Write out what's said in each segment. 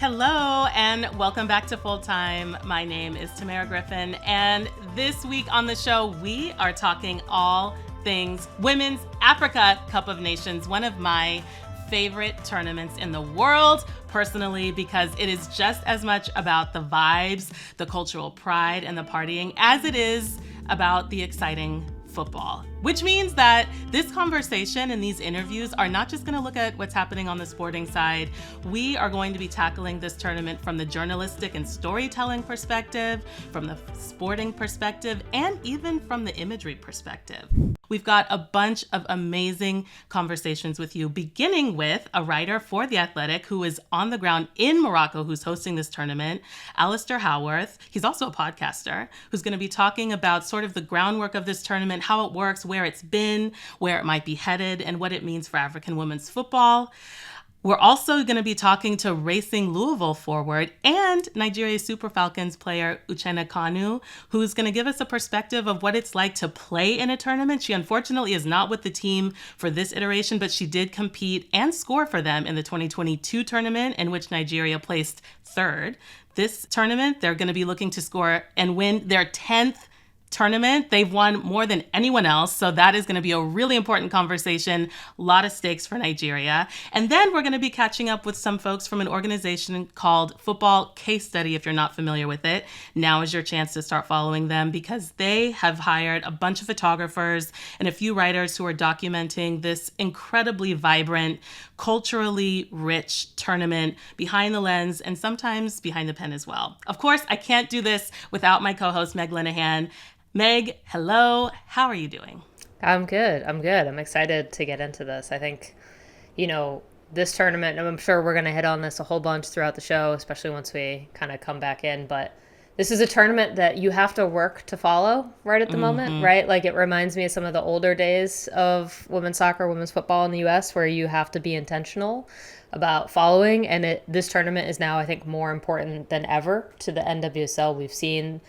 Hello and welcome back to Full Time. My name is Tamerra Griffin, and this week on the show, we are talking all things Women's Africa Cup of Nations, one of my favorite tournaments in the world, personally, because it is just as much about the vibes, the cultural pride, and the partying as it is about the exciting football. Which means that this conversation and these interviews are not just going to look at what's happening on the sporting side. We are going to be tackling this tournament from the journalistic and storytelling perspective, from the sporting perspective, and even from the imagery perspective. We've got a bunch of amazing conversations with you, beginning with a writer for The Athletic who is on the ground in Morocco, who's hosting this tournament, Alisdair Howorth. He's also a podcaster who's going to be talking about sort of the groundwork of this tournament, how it works, where it's been, where it might be headed, and what it means for African women's football. We're also going to be talking to Racing Louisville forward and Nigeria Super Falcons player Uchenna Kanu, who's going to give us a perspective of what it's like to play in a tournament. She unfortunately is not with the team for this iteration, but she did compete and score for them in the 2022 tournament, in which Nigeria placed third. This tournament, they're going to be looking to score and win their 10th tournament. They've won more than anyone else, so that is going to be a really important conversation. A lot of stakes for Nigeria. And then we're going to be catching up with some folks from an organization called Football Case Study, if you're not familiar with it. Now is your chance to start following them because they have hired a bunch of photographers and a few writers who are documenting this incredibly vibrant, culturally rich tournament behind the lens and sometimes behind the pen as well. Of course, I can't do this without my co-host, Meg Linehan. Meg, hello. How are you doing? I'm good. I'm excited to get into this. I think, this tournament, and I'm sure we're going to hit on this a whole bunch throughout the show, especially once we kind of come back in. But this is a tournament that you have to work to follow right at the moment, right? Like it reminds me of some of the older days of women's soccer, women's football in the U.S., where you have to be intentional about following. And this tournament is now, I think, more important than ever to the NWSL. We've seen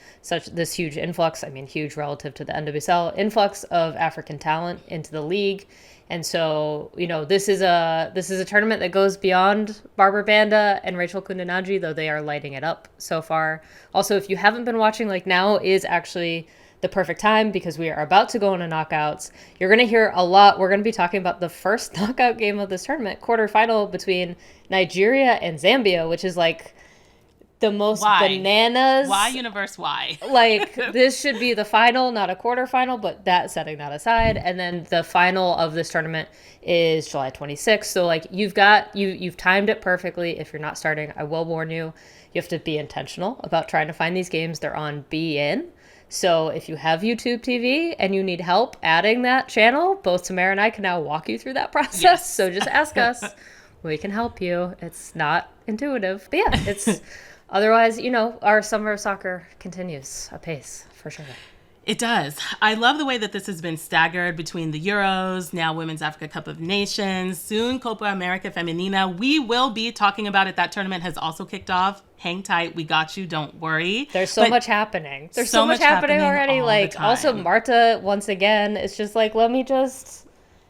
this huge influx, huge relative to the NWSL, influx of African talent into the league. And so, this is a tournament that goes beyond Barbara Banda and Rachel Kundanaji, though they are lighting it up so far. Also, if you haven't been watching, now is actually the perfect time because we are about to go into knockouts. You're going to hear a lot. We're going to be talking about the first knockout game of this tournament, quarterfinal between Nigeria and Zambia, which is the most bananas. Why, universe, why? This should be the final, not a quarterfinal, but setting that aside. And then the final of this tournament is July 26th. So you've timed it perfectly. If you're not starting, I will warn you, you have to be intentional about trying to find these games. They're on BN. So if you have YouTube TV and you need help adding that channel, both Tamerra and I can now walk you through that process. Yes. So just ask us. We can help you. It's not intuitive. But yeah, it's otherwise, our summer of soccer continues apace for sure. It does. I love the way that this has been staggered between the Euros, now Women's Africa Cup of Nations, soon Copa America Femenina. We will be talking about it. That tournament has also kicked off. Hang tight. We got you. Don't worry. There's so much happening. There's so much happening already. Also Marta, once again, it's just let me just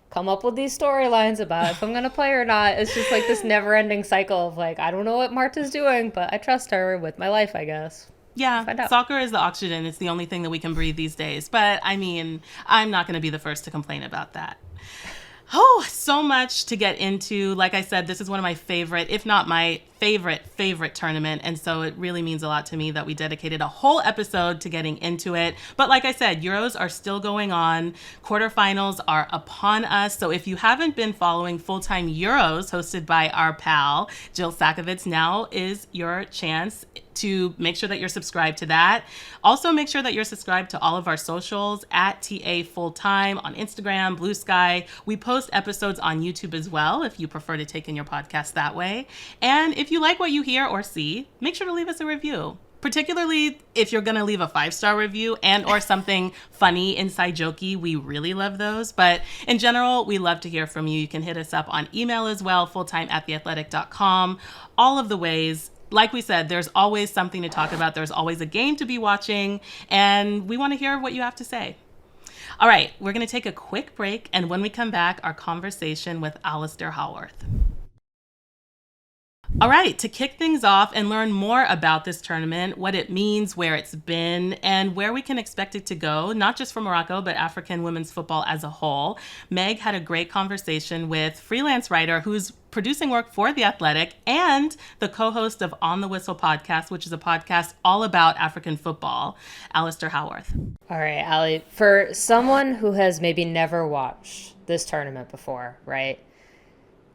come up with these storylines about if I'm going to play or not. It's just this never-ending cycle of I don't know what Marta's doing, but I trust her with my life, I guess. Yeah, soccer is the oxygen. It's the only thing that we can breathe these days. But I'm not going to be the first to complain about that. Oh, so much to get into. Like I said, this is one of my favorite, if not my favorite tournament. And so it really means a lot to me that we dedicated a whole episode to getting into it. But like I said, Euros are still going on. Quarterfinals are upon us. So if you haven't been following Full-Time Euros hosted by our pal, Jill Sakovits, now is your chance to make sure that you're subscribed to that. Also, make sure that you're subscribed to all of our socials at TA Fulltime on Instagram, Blue Sky. We post episodes on YouTube as well if you prefer to take in your podcast that way. And if you like what you hear or see, make sure to leave us a review. Particularly if you're going to leave a 5-star review and or something funny, inside jokey. We really love those. But in general, we love to hear from you. You can hit us up on email as well, fulltime@theathletic.com. All of the ways. Like we said, there's always something to talk about. There's always a game to be watching, and we want to hear what you have to say. All right, we're going to take a quick break, and when we come back, our conversation with Alisdair Howorth. All right, to kick things off and learn more about this tournament, what it means, where it's been, and where we can expect it to go, not just for Morocco, but African women's football as a whole, Meg had a great conversation with freelance writer who's producing work for The Athletic and the co-host of On the Whistle podcast, which is a podcast all about African football, Alisdair Howorth. All right, Ali, for someone who has maybe never watched this tournament before, right?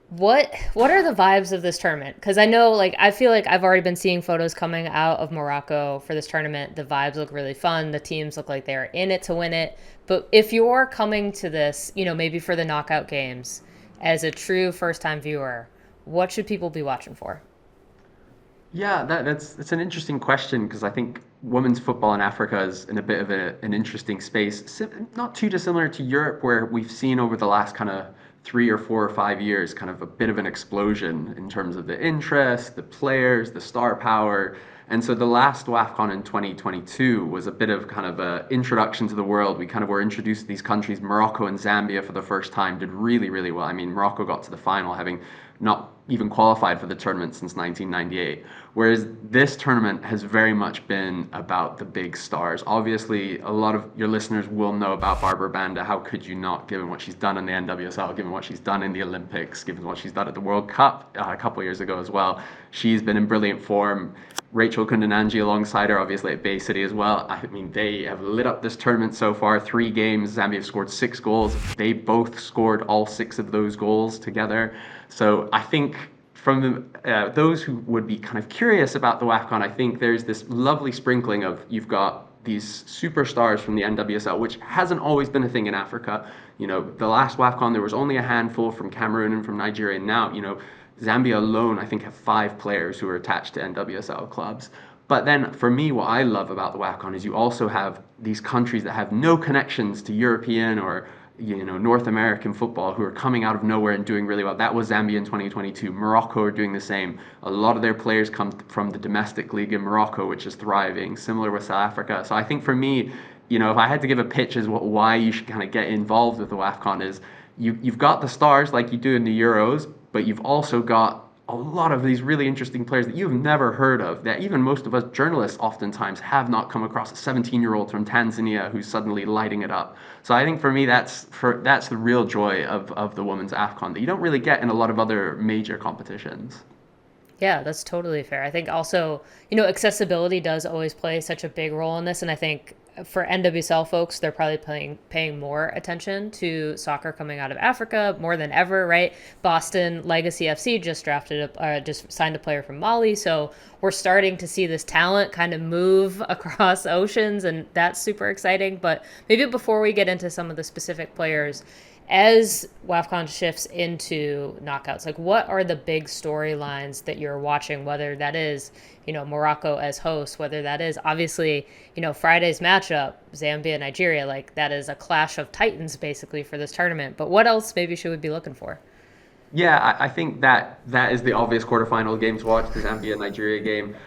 What are the vibes of this tournament? Because I know, I feel like I've already been seeing photos coming out of Morocco for this tournament. The vibes look really fun. The teams look like they're in it to win it. But if you're coming to this, maybe for the knockout games, as a true first-time viewer, what should people be watching for? Yeah, that's an interesting question because I think women's football in Africa is in a bit of an interesting space, not too dissimilar to Europe, where we've seen over the last kind of 3 or 4 or 5 years kind of a bit of an explosion in terms of the interest, the players, the star power. And so the last WAFCON in 2022 was a bit of kind of an introduction to the world. We kind of were introduced to these countries. Morocco and Zambia for the first time did really, really well. I mean, Morocco got to the final having not even qualified for the tournament since 1998. Whereas this tournament has very much been about the big stars. Obviously, a lot of your listeners will know about Barbara Banda. How could you not, given what she's done in the NWSL, given what she's done in the Olympics, given what she's done at the World Cup a couple of years ago as well. She's been in brilliant form. Rachel Kundananji alongside her, obviously at Bay City as well. I mean, they have lit up this tournament so far. 3 games, Zambia have scored 6 goals. They both scored all 6 of those goals together. So I think from those who would be kind of curious about the WAFCON, I think there's this lovely sprinkling of, you've got these superstars from the NWSL, which hasn't always been a thing in Africa. The last WAFCON, there was only a handful from Cameroon and from Nigeria. Now, Zambia alone, I think, have 5 players who are attached to NWSL clubs. But then for me, what I love about the WAFCON is you also have these countries that have no connections to European or North American football who are coming out of nowhere and doing really well. That was Zambia in 2022. Morocco are doing the same. A lot of their players come from the domestic league in Morocco, which is thriving, similar with South Africa. So I think for me, if I had to give a pitch as why you should kind of get involved with the WAFCON is you've got the stars like you do in the Euros, but you've also got a lot of these really interesting players that you've never heard of, that even most of us journalists oftentimes have not come across. A 17-year-old from Tanzania who's suddenly lighting it up. So I think for me, that's the real joy of the women's AFCON that you don't really get in a lot of other major competitions. Yeah, that's totally fair. I think also, accessibility does always play such a big role in this. And I think for NWSL folks, they're probably paying more attention to soccer coming out of Africa more than ever, right? Boston Legacy FC just just signed a player from Mali. So we're starting to see this talent kind of move across oceans, and that's super exciting. But maybe before we get into some of the specific players, as WAFCON shifts into knockouts, what are the big storylines that you're watching, whether that is, Morocco as host, whether that is obviously, Friday's matchup, Zambia, Nigeria, that is a clash of titans basically for this tournament. But what else maybe should we be looking for? Yeah, I think that is the obvious quarterfinal game to watch, the Zambia-Nigeria game.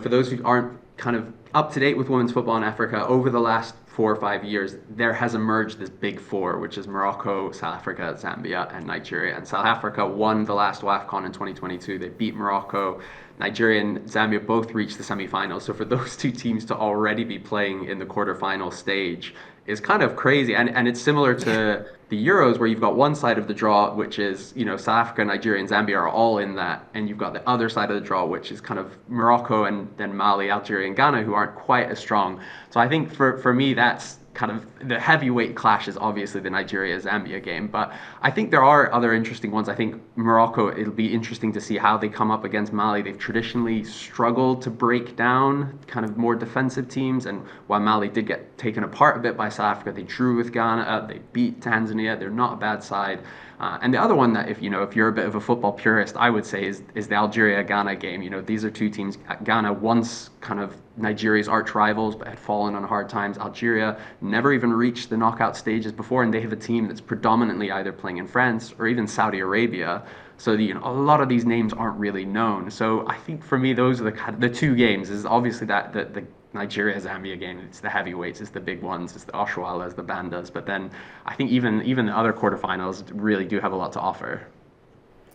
For those who aren't kind of up to date with women's football in Africa, over the last 4 or 5 years, there has emerged this big 4, which is Morocco, South Africa, Zambia, and Nigeria. And South Africa won the last WAFCON in 2022. They beat Morocco. Nigeria and Zambia both reached the semifinals. So for those 2 teams to already be playing in the quarterfinal stage is kind of crazy. And it's similar to the Euros, where you've got one side of the draw, which is, South Africa, Nigeria, and Zambia are all in that. And you've got the other side of the draw, which is kind of Morocco and then Mali, Algeria, and Ghana, who aren't quite as strong. So I think for me, that's kind of the heavyweight clash is obviously the Nigeria-Zambia game. But I think there are other interesting ones. I think Morocco, it'll be interesting to see how they come up against Mali. They've traditionally struggled to break down kind of more defensive teams. And while Mali did get taken apart a bit by South Africa, they drew with Ghana, they beat Tanzania. They're not a bad side. And the other one that if you're a bit of a football purist, I would say is the Algeria-Ghana game. These are 2 teams. Ghana once kind of Nigeria's arch rivals, but had fallen on hard times. Algeria never even reached the knockout stages before, and they have a team that's predominantly either playing in France or even Saudi Arabia. So a lot of these names aren't really known. So I think for me, those are the 2 games. Is obviously that the Nigeria-Zambia game. It's the heavyweights, it's the big ones, it's the Oshualas, the Bandas. But then I think even the other quarterfinals really do have a lot to offer.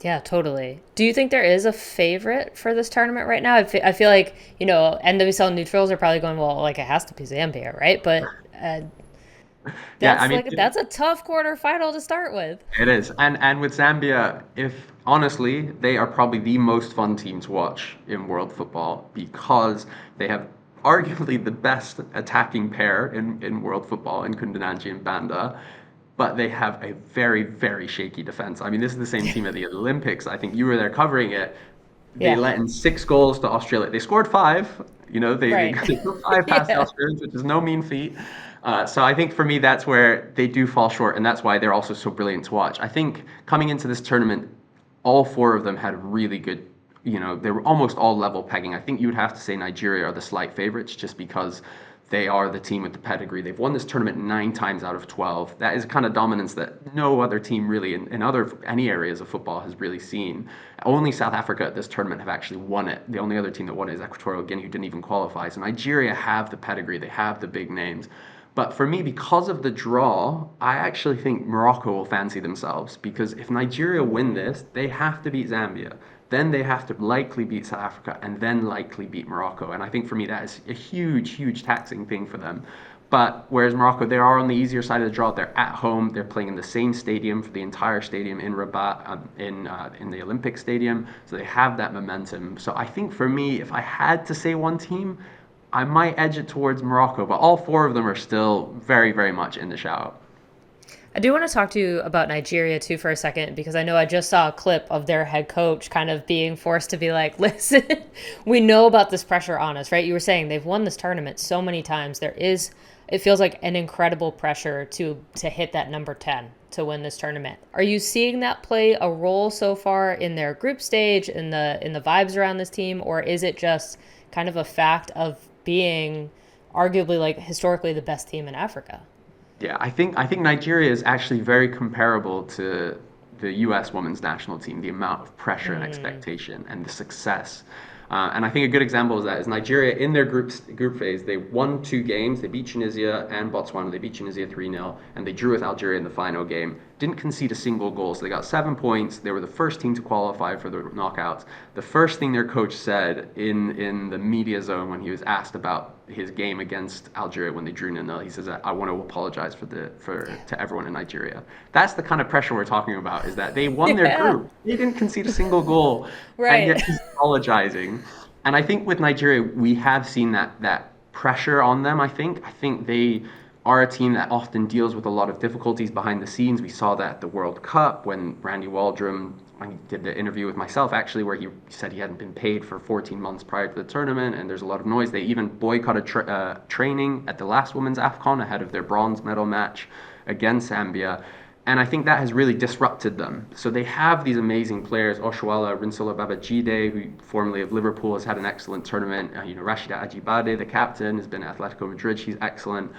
Yeah, totally. Do you think there is a favorite for this tournament right now? I feel like, NWSL neutrals are probably going, well, like it has to be Zambia, right? But Yeah, I mean, that's a tough quarterfinal to start with. it is. And with Zambia, if honestly, they are probably the most fun team to watch in world football because they have arguably the best attacking pair in world football in Kundananji and Banda, but they have a very, very shaky defense. I mean, this is the same team at the Olympics. I think you were there covering it. They Yeah, let in 6 goals to Australia. They scored five. They right. got 5 past the Yeah. Australians, which is no mean feat. So I think for me, that's where they do fall short, and that's why they're also so brilliant to watch. I think coming into this tournament, all four of them had really good, they were almost all level pegging. I think you would have to say Nigeria are the slight favorites just because they are the team with the pedigree. They've won this tournament 9 times out of 12. That is a kind of dominance that no other team really in any areas of football has really seen. Only South Africa at this tournament have actually won it. The only other team that won it is Equatorial Guinea, who didn't even qualify. So Nigeria have the pedigree. They have the big names. But for me, because of the draw, I actually think Morocco will fancy themselves because if Nigeria win this, they have to beat Zambia. Then they have to likely beat South Africa and then likely beat Morocco. And I think for me, that is a huge, huge taxing thing for them. But whereas Morocco, they are on the easier side of the draw. They're at home. They're playing in the same stadium for the entire stadium in Rabat, in the Olympic Stadium. So they have that momentum. So I think for me, if I had to say one team, I might edge it towards Morocco. But all four of them are still very, very much in the shout. I do want to talk to you about Nigeria too for a second because I know I just saw a clip of their head coach kind of being forced to be like, listen, we know about this pressure on us, right? You were saying they've won this tournament so many times. It feels like an incredible pressure to hit that number 10 to win this tournament. Are you seeing that play a role so far in their group stage, in the vibes around this team, or is it just kind of a fact of being arguably like historically the best team in Africa? Yeah, I think Nigeria is actually very comparable to the U.S. women's national team, the amount of pressure and expectation and the success. And I think a good example of that is Nigeria in their group phase. They won 2 games. They beat Tunisia and Botswana. They beat Tunisia 3-0, and they drew with Algeria in the final game. Didn't concede a single goal, so they got 7 points. They were the first team to qualify for the knockouts. The first thing their coach said in the media zone when he was asked about his game against Algeria when they drew 0-0, he says, "I want to apologize to everyone in Nigeria." That's the kind of pressure we're talking about. Is that they won their Yeah, group. They didn't concede a single goal, and right. yet he's apologizing. And I think with Nigeria, we have seen that pressure on them. I think they are a team that often deals with a lot of difficulties behind the scenes. We saw that at the World Cup when Randy Waldrum, when he did the interview with myself actually, where he said he hadn't been paid for 14 months prior to the tournament, and there's a lot of noise. They even boycotted training at the last women's AFCON ahead of their bronze medal match against Zambia. And I think that has really disrupted them. So they have these amazing players. Oshuala Rinsola Babajide, who formerly of Liverpool, has had an excellent tournament. Rashida Ajibade, the captain, has been at Atletico Madrid. She's excellent.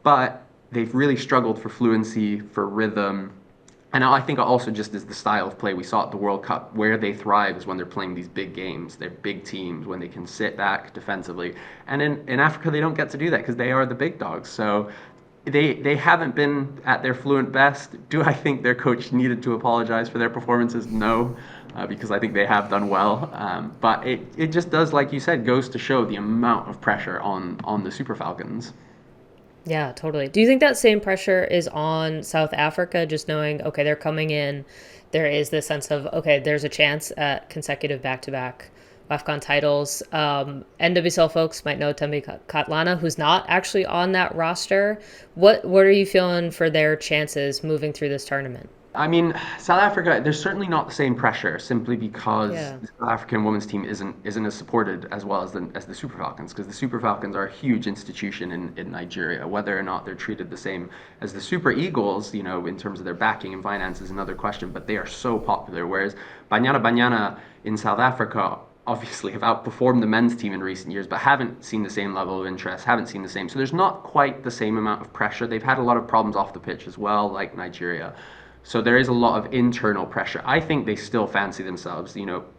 But they've really struggled for fluency, for rhythm. And I think also just as the style of play we saw at the World Cup, where they thrive is when they're playing these big games. They're big teams, when they can sit back defensively. And in Africa, they don't get to do that because they are the big dogs. So they haven't been at their fluent best. Do I think their coach needed to apologize for their performances? No, because I think they have done well. But it just does, like you said, goes to show the amount of pressure on the Super Falcons. Yeah, totally. Do you think that same pressure is on South Africa, just knowing, okay, they're coming in, there is this sense of, okay, there's a chance at consecutive back-to-back WAFCON titles. NWSL folks might know Tembi Katlana, who's not actually on that roster. What are you feeling for their chances moving through this tournament? I mean, South Africa, there's certainly not the same pressure simply because Yeah. the South African women's team isn't as supported as well as the Super Falcons, because the Super Falcons are a huge institution in Nigeria. Whether or not they're treated the same as the Super Eagles, in terms of their backing and finance is another question, but they are so popular. Whereas Banyana Banyana in South Africa obviously have outperformed the men's team in recent years, but haven't seen the same level of interest, haven't seen the same. So there's not quite the same amount of pressure. They've had a lot of problems off the pitch as well, like Nigeria. So there is a lot of internal pressure. I think they still fancy themselves.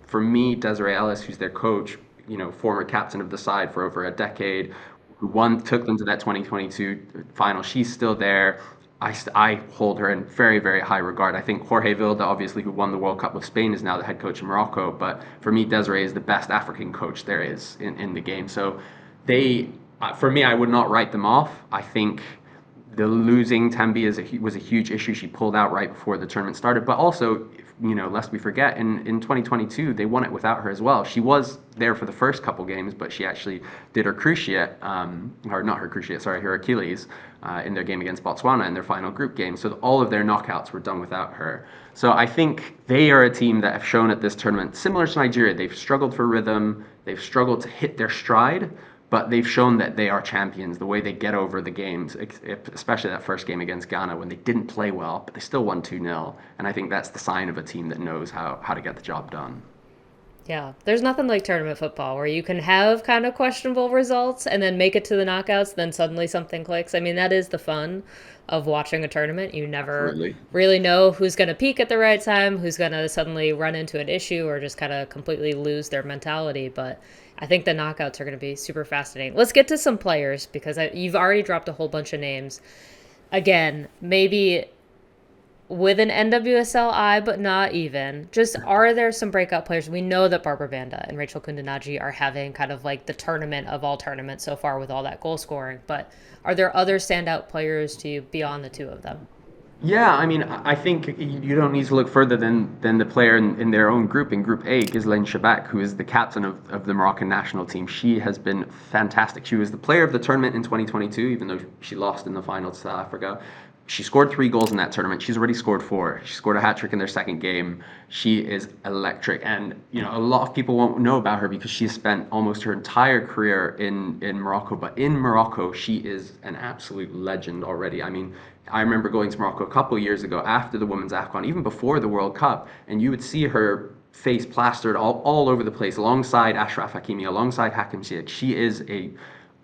For me, Desiree Ellis, who's their coach, former captain of the side for over a decade, who took them to that 2022 final. She's still there. I hold her in very, very high regard. I think Jorge Vilda, obviously, who won the World Cup with Spain, is now the head coach in Morocco. But for me, Desiree is the best African coach there is in the game. So for me, I would not write them off. I think the losing Tembi was a huge issue. She pulled out right before the tournament started. But also, lest we forget, in 2022, they won it without her as well. She was there for the first couple games, but she actually did her cruciate, or not her cruciate, sorry, her Achilles, in their game against Botswana in their final group game. So all of their knockouts were done without her. So I think they are a team that have shown at this tournament, similar to Nigeria, they've struggled for rhythm, they've struggled to hit their stride, but they've shown that they are champions, the way they get over the games, especially that first game against Ghana when they didn't play well, but they still won 2-0. And I think that's the sign of a team that knows how to get the job done. Yeah, there's nothing like tournament football where you can have kind of questionable results and then make it to the knockouts, then suddenly something clicks. I mean, that is the fun of watching a tournament. You never really know who's going to peak at the right time, who's going to suddenly run into an issue or just kind of completely lose their mentality. But I think the knockouts are going to be super fascinating. Let's get to some players because you've already dropped a whole bunch of names. Again, maybe with an NWSL eye, but not even. Just, are there some breakout players? We know that Barbara Banda and Rachel Kundanaji are having kind of like the tournament of all tournaments so far with all that goal scoring. But are there other standout players to you beyond the two of them? Yeah, I mean, I think you don't need to look further than the player in their own group, in Group A, Ghislaine Shabak, who is the captain of the Moroccan national team. She has been fantastic. She was the player of the tournament in 2022, even though she lost in the final to South Africa. She scored 3 goals in that tournament. She's already scored 4. She scored a hat-trick in their second game. She is electric. And, a lot of people won't know about her because she's spent almost her entire career in Morocco. But in Morocco, she is an absolute legend already. I mean, I remember going to Morocco a couple of years ago after the Women's AFCON, even before the World Cup, and you would see her face plastered all over the place alongside Ashraf Hakimi, alongside Hakim Ziyech. She is a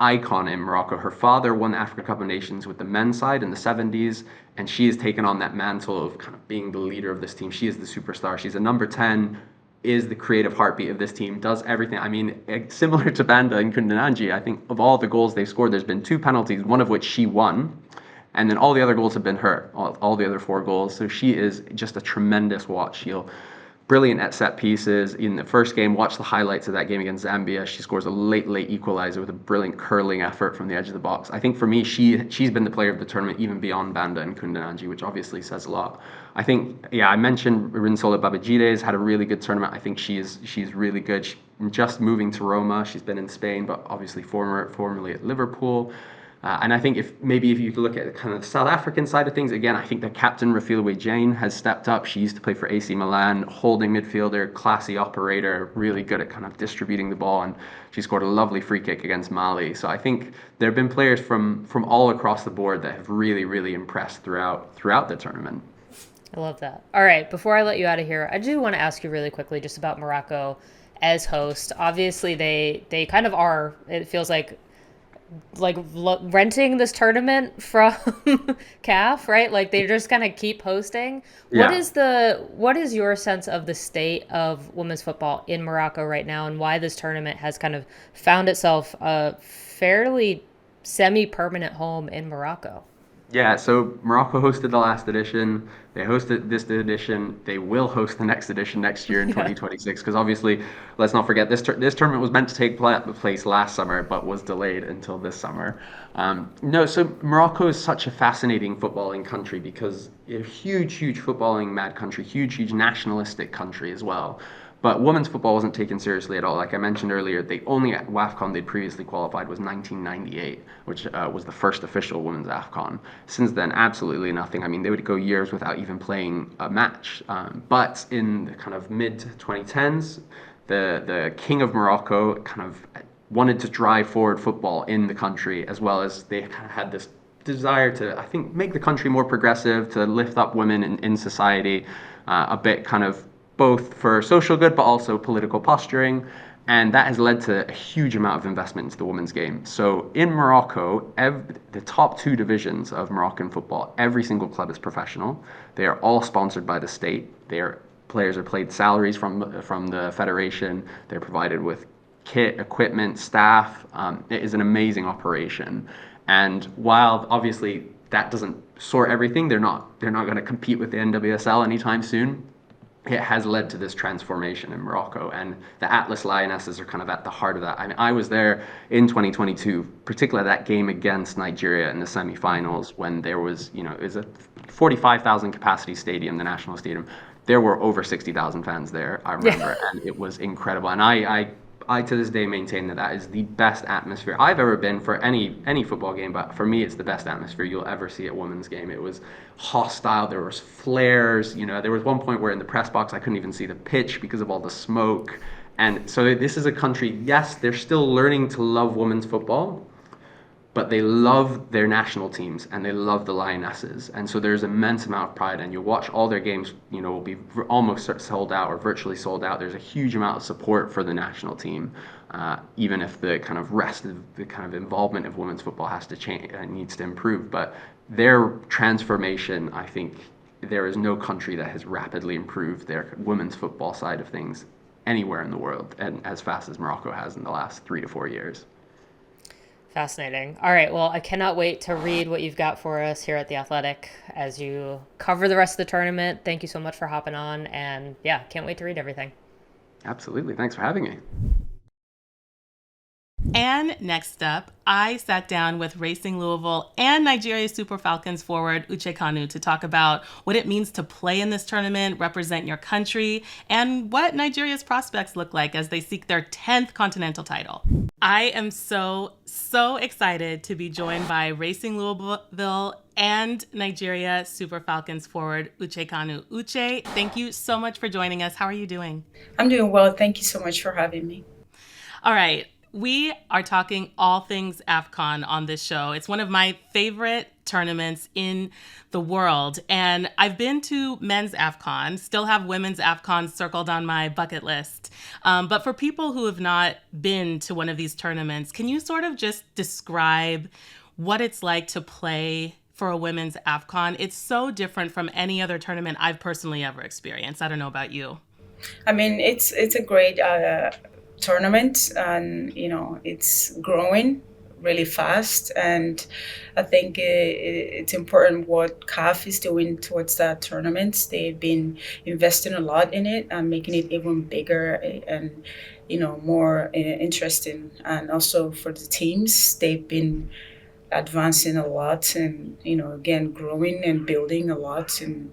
icon in Morocco. Her father won the Africa Cup of Nations with the men's side in the 70s, and she has taken on that mantle of kind of being the leader of this team. She is the superstar. She's a number 10, is the creative heartbeat of this team, does everything. I mean, similar to Banda and Kundanaji, I think of all the goals they've scored, there's been 2 penalties, one of which she won, and then all the other goals have been her, all the other 4 goals. So she is just a tremendous watch. Brilliant at set pieces. In the first game, watch the highlights of that game against Zambia. She scores a late equalizer with a brilliant curling effort from the edge of the box. I think for me, she's been the player of the tournament, even beyond Banda and Kundanaji, which obviously says a lot. I think, I mentioned Rinsola Babajide's had a really good tournament. I think she's really good. Just moving to Roma. She's been in Spain, but obviously formerly at Liverpool. And I think if you look at kind of the South African side of things, again, I think the captain, Rafilowe Jane, has stepped up. She used to play for AC Milan, holding midfielder, classy operator, really good at kind of distributing the ball, and she scored a lovely free kick against Mali. So I think there have been players from all across the board that have really, really impressed throughout the tournament. I love that. All right, before I let you out of here, I do want to ask you really quickly just about Morocco as host. Obviously, they kind of are, it feels like renting this tournament from CAF, right? Like they just kind of keep hosting. Yeah. What is your sense of the state of women's football in Morocco right now, and why this tournament has kind of found itself a fairly semi-permanent home in Morocco? Yeah, so Morocco hosted the last edition. They hosted this edition. They will host the next edition next year in 2026. Because obviously, let's not forget, this tournament was meant to take place last summer, but was delayed until this summer. So Morocco is such a fascinating footballing country because a huge footballing mad country, huge nationalistic country as well. But women's football wasn't taken seriously at all. Like I mentioned earlier, the only WAFCON they'd previously qualified was 1998, which was the first official women's AFCON. Since then, absolutely nothing. I mean, they would go years without even playing a match. But in the kind of mid-2010s, the king of Morocco kind of wanted to drive forward football in the country, as well as they kind of had this desire to, I think, make the country more progressive, to lift up women in society a bit, kind of both for social good, but also political posturing. And that has led to a huge amount of investment into the women's game. So in Morocco, the top 2 divisions of Moroccan football, every single club is professional. They are all sponsored by the state. Players are paid salaries from the federation. They're provided with kit, equipment, staff. It is an amazing operation. And while obviously that doesn't sort everything. They're not going to compete with the NWSL anytime soon. It has led to this transformation in Morocco, and the Atlas Lionesses are kind of at the heart of that. I mean, I was there in 2022, particularly that game against Nigeria in the semifinals when there was, it was a 45,000 capacity stadium, the National Stadium. There were over 60,000 fans there, I remember, and it was incredible. And I to this day maintain that is the best atmosphere I've ever been for any football game, but for me it's the best atmosphere you'll ever see at women's game. It was hostile, there was flares, there was one point where in the press box I couldn't even see the pitch because of all the smoke. And so this is a country, yes, they're still learning to love women's football, but they love their national teams and they love the Lionesses. And so there's immense amount of pride, and you'll watch all their games, will be almost sold out or virtually sold out. There's a huge amount of support for the national team, even if the kind of rest of the kind of involvement of women's football has to change and needs to improve. But their transformation, I think there is no country that has rapidly improved their women's football side of things anywhere in the world, and as fast as Morocco has in the last 3 to 4 years. Fascinating. All right. Well, I cannot wait to read what you've got for us here at The Athletic as you cover the rest of the tournament. Thank you so much for hopping on. And yeah, can't wait to read everything. Absolutely. Thanks for having me. And next up, I sat down with Racing Louisville and Nigeria Super Falcons forward Uchenna Kanu to talk about what it means to play in this tournament, represent your country, and what Nigeria's prospects look like as they seek their 10th continental title. I am so excited to be joined by Racing Louisville and Nigeria Super Falcons forward Uchenna Kanu. Uche, thank you so much for joining us. How are you doing? I'm doing well. Thank you so much for having me. All right. We are talking all things AFCON on this show. It's one of my favorite tournaments in the world. And I've been to men's AFCON, still have women's AFCON circled on my bucket list. But for people who have not been to one of these tournaments, can you sort of just describe what it's like to play for a women's AFCON? It's so different from any other tournament I've personally ever experienced. I don't know about you. I mean, it's a great tournament, and it's growing really fast, and I think it's important what CAF is doing towards that tournament. They've been investing a lot in it and making it even bigger and more interesting. And also for the teams, they've been advancing a lot, and again growing and building a lot, and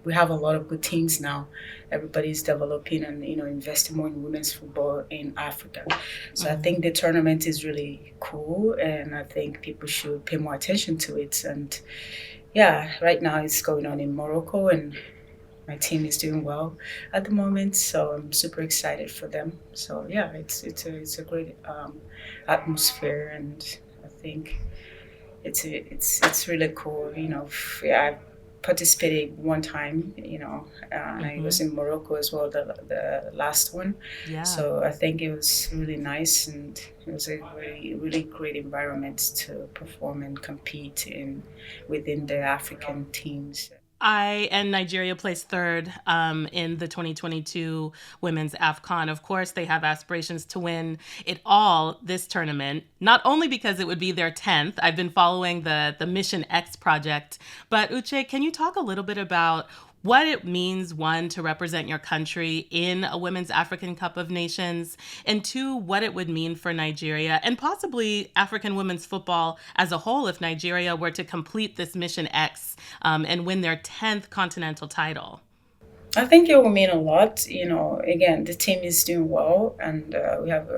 we have a lot of good teams now. Everybody's developing and investing more in women's football in Africa. So I think the tournament is really cool, and I think people should pay more attention to it. And yeah, right now it's going on in Morocco, and my team is doing well at the moment. So I'm super excited for them. So yeah, it's a great atmosphere, and I think it's really cool. I participated one time, I was in Morocco as well, the last one. Yeah. So I think it was really nice, and it was a really, really great environment to perform and compete within the African teams. I and Nigeria placed third in the 2022 Women's AFCON. Of course, they have aspirations to win it all this tournament, not only because it would be their 10th. I've been following the Mission X project. But Uche, can you talk a little bit about what it means, one, to represent your country in a Women's African Cup of Nations, and two, what it would mean for Nigeria and possibly African women's football as a whole if Nigeria were to complete this Mission X and win their 10th continental title? I think it will mean a lot. Again, the team is doing well, and we have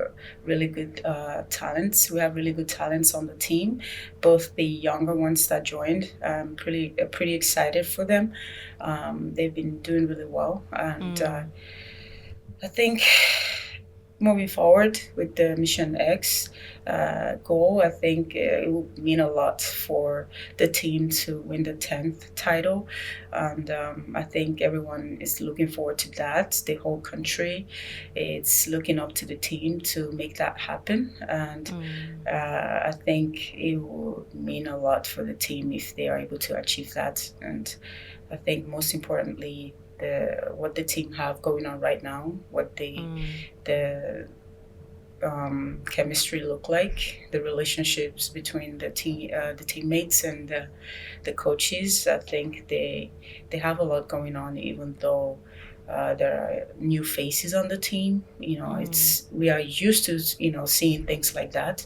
really good talents. We have really good talents on the team, both the younger ones that joined. I'm pretty excited for them. They've been doing really well, and I think moving forward with the Mission X goal, I think it will mean a lot for the team to win the 10th title. And I think everyone is looking forward to that. The whole country is looking up to the team to make that happen. And I think it will mean a lot for the team if they are able to achieve that. And I think most importantly, what the team have going on right now, what the chemistry look like, the relationships between the teammates and the coaches. I think they have a lot going on, even though there are new faces on the team. We are used to seeing things like that.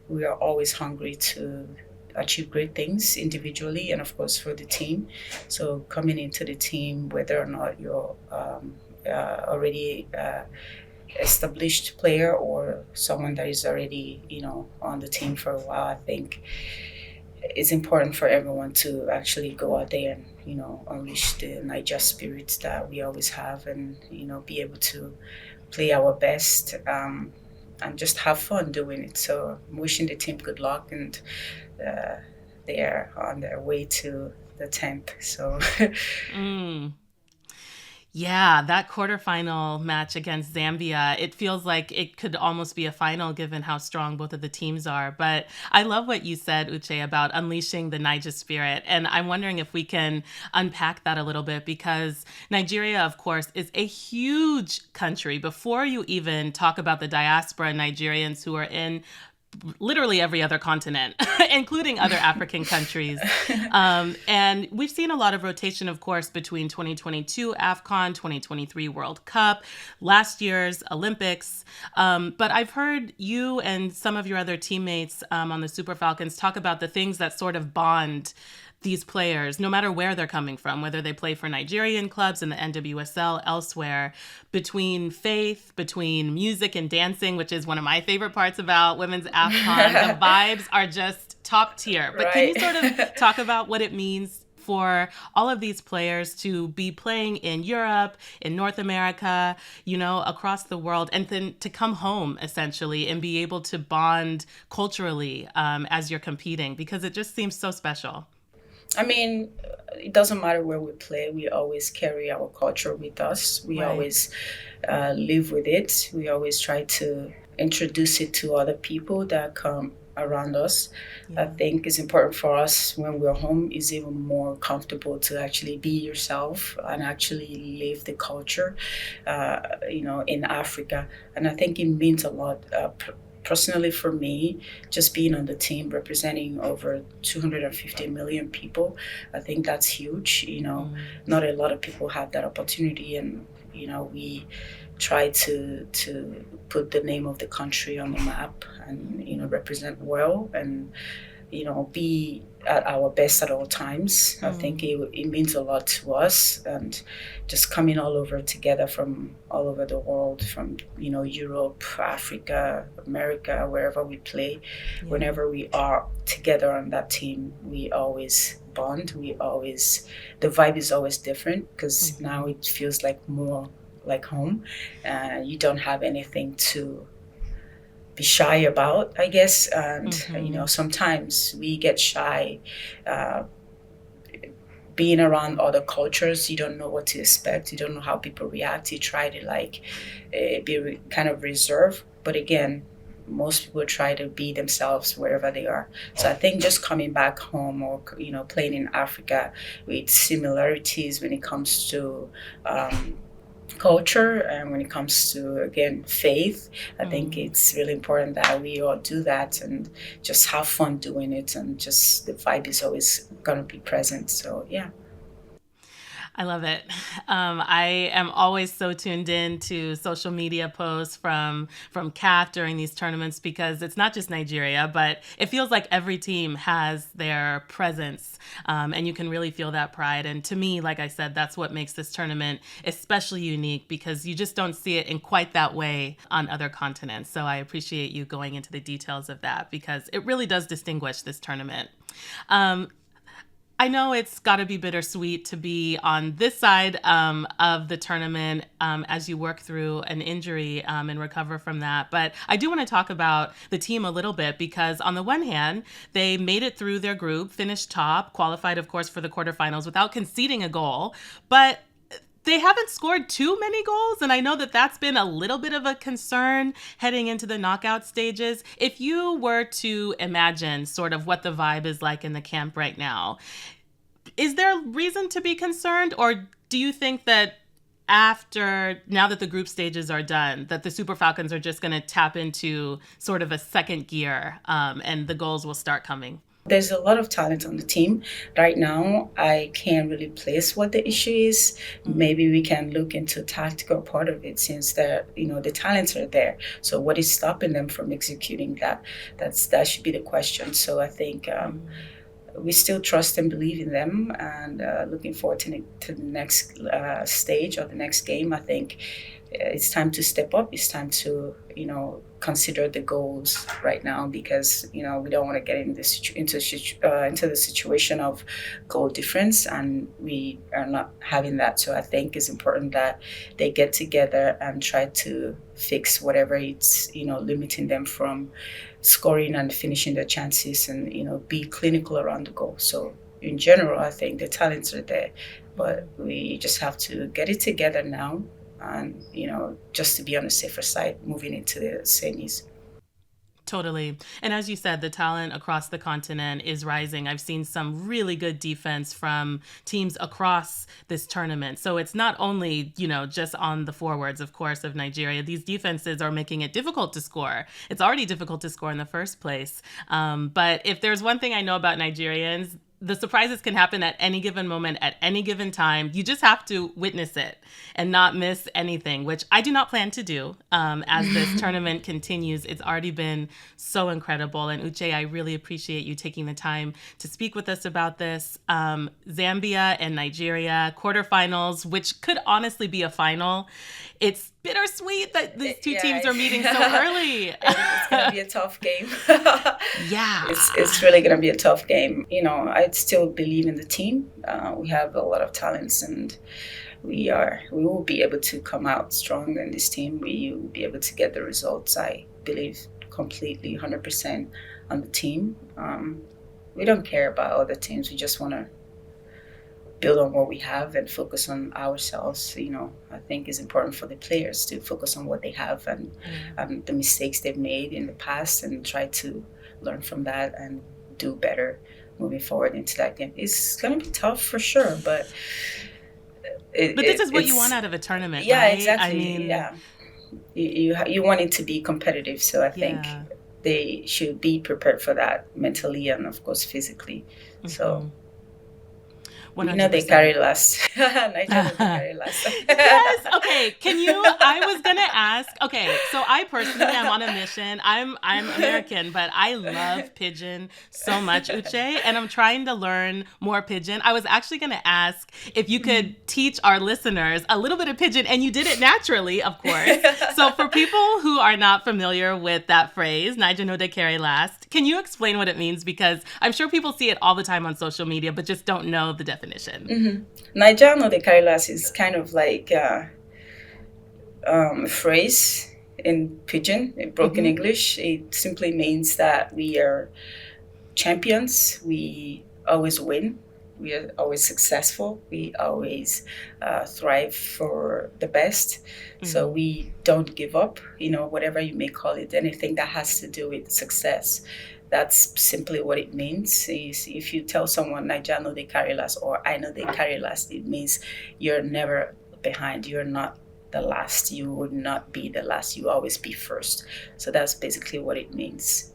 We are always hungry to achieve great things individually and of course for the team. So coming into the team, whether or not you're already established player or someone that is already on the team for a while, I think it's important for everyone to actually go out there and unleash the Niger spirit that we always have, and be able to play our best, and just have fun doing it. So I'm wishing the team good luck, and they are on their way to the 10th. So Yeah, that quarterfinal match against Zambia, it feels like it could almost be a final given how strong both of the teams are. But I love what you said, Uche, about unleashing the Niger spirit. And I'm wondering if we can unpack that a little bit, because Nigeria, of course, is a huge country. Before you even talk about the diaspora Nigerians who are in literally every other continent, including other African countries. And we've seen a lot of rotation, of course, between 2022 AFCON, 2023 World Cup, last year's Olympics. But I've heard you and some of your other teammates on the Super Falcons talk about the things that sort of bond these players, no matter where they're coming from, whether they play for Nigerian clubs in the NWSL, elsewhere, between faith, between music and dancing, which is one of my favorite parts about women's AFCON. The vibes are just top tier. But Can you sort of talk about what it means for all of these players to be playing in Europe, in North America, across the world, and then to come home essentially and be able to bond culturally as you're competing, because it just seems so special. I mean, it doesn't matter where we play. We always carry our culture with us. We always live with it. We always try to introduce it to other people that come around us. I think it's important for us when we're home, is even more comfortable to actually be yourself and actually live the culture, in Africa. And I think it means a lot. Personally, for me, just being on the team representing over 250 million people, I think that's huge. Not a lot of people have that opportunity, and we try to put the name of the country on the map and represent well, and be at our best at all times. I think it means a lot to us, and just coming all over together from all over the world, from Europe, Africa, America, wherever we play. Whenever we are together on that team, we always bond. The vibe is always different, because now it feels like more like home. You don't have anything to be shy about, I guess. And sometimes we get shy being around other cultures. You don't know what to expect. You don't know how people react. You try to be kind of reserved, but again, most people try to be themselves wherever they are. So I think just coming back home, or playing in Africa, with similarities when it comes to culture, and when it comes to, again, faith, I think it's really important that we all do that and just have fun doing it, and just the vibe is always going to be present. So yeah. I love it. I am always so tuned in to social media posts from CAF during these tournaments, because it's not just Nigeria, but it feels like every team has their presence, and you can really feel that pride. And to me, like I said, that's what makes this tournament especially unique, because you just don't see it in quite that way on other continents. So I appreciate you going into the details of that, because it really does distinguish this tournament. I know it's got to be bittersweet to be on this side of the tournament as you work through an injury and recover from that. But I do want to talk about the team a little bit, because on the one hand, they made it through their group, finished top, qualified, of course, for the quarterfinals without conceding a goal. But they haven't scored too many goals, and I know that that's been a little bit of a concern heading into the knockout stages. If you were to imagine sort of what the vibe is like in the camp right now, is there reason to be concerned, or do you think that now that the group stages are done, that the Super Falcons are just going to tap into sort of a second gear, and the goals will start coming? There's a lot of talent on the team. Right now, I can't really place what the issue is. Maybe we can look into tactical part of it since the talents are there. So what is stopping them from executing that? That should be the question. So I think we still trust and believe in them, and looking forward to the next stage or the next game. I think it's time to step up. It's time to consider the goals right now, because we don't want to get into the situation of goal difference, and we are not having that. So I think it's important that they get together and try to fix whatever it's limiting them from scoring and finishing their chances, and be clinical around the goal. So in general, I think the talents are there, but we just have to get it together now, and just to be on the safer side moving into the semis. Totally. And as you said, the talent across the continent is rising. I've seen some really good defense from teams across this tournament. So it's not only, just on the forwards, of course, of Nigeria. These defenses are making it difficult to score. It's already difficult to score in the first place. But if there's one thing I know about Nigerians, the surprises can happen at any given moment, at any given time. You just have to witness it and not miss anything, which I do not plan to do as this tournament continues. It's already been so incredible. And Uche, I really appreciate you taking the time to speak with us about this. Zambia and Nigeria, quarterfinals, which could honestly be a final. It's bittersweet that these two teams are meeting so early. It's going to be a tough game. Yeah. It's really going to be a tough game. I still believe in the team. We have a lot of talents, and we will be able to come out strong in this team. We will be able to get the results. I believe completely 100% on the team. We don't care about other teams. We just want to build on what we have and focus on ourselves. I think it's important for the players to focus on what they have and the mistakes they've made in the past, and try to learn from that and do better moving forward into that game. It's going to be tough for sure, but this is what you want out of a tournament, yeah, right? exactly. I mean, yeah, you want it to be competitive, so I think they should be prepared for that mentally and of course physically. So 100%. They carry last. Nigeria carry last. Yes. Okay. I was gonna ask. Okay. So I personally am on a mission. I'm American, but I love Pidgin so much, Uche, and I'm trying to learn more Pidgin. I was actually gonna ask if you could teach our listeners a little bit of Pidgin, and you did it naturally, of course. So for people who are not familiar with that phrase, Naija no de carry last, can you explain what it means? Because I'm sure people see it all the time on social media, but just don't know the definition. Naija no de carry last is kind of like a phrase in Pidgin, in broken English. It simply means that we are champions. We always win. We are always successful. We always thrive for the best. So we don't give up, whatever you may call it, anything that has to do with success. That's simply what it means. If you tell someone Naija no de carry last or I know they carry last, it means you're never behind. You're not the last. You would not be the last. You always be first. So that's basically what it means.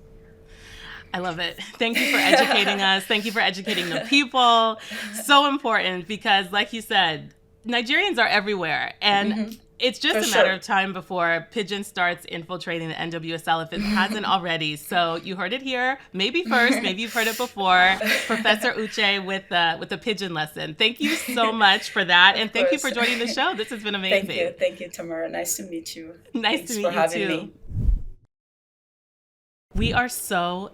I love it. Thank you for educating us. Thank you for educating the people. So important because, like you said, Nigerians are everywhere. And it's just a matter of time before Pidgin starts infiltrating the NWSL if it hasn't already. So you heard it here. Maybe first, maybe you've heard it before. Professor Uche with the Pidgin lesson. Thank you so much for that. And thank you for joining the show. This has been amazing. Thank you, Tamerra. Nice to meet you. Thanks to meet you too. Me. We are so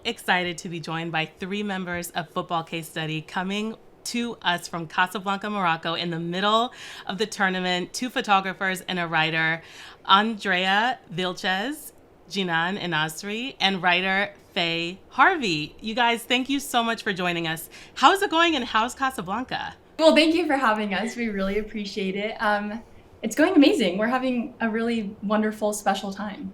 excited to be joined by 3 members of Football Case Study coming to us from Casablanca, Morocco, in the middle of the tournament. 2 photographers and a writer, Andrea, Vilchez, Jinane, Ennasri, and writer Fay Harvey. You guys, thank you so much for joining us. How's it going and how's Casablanca? Well, thank you for having us. We really appreciate it. It's going amazing. We're having a really wonderful, special time.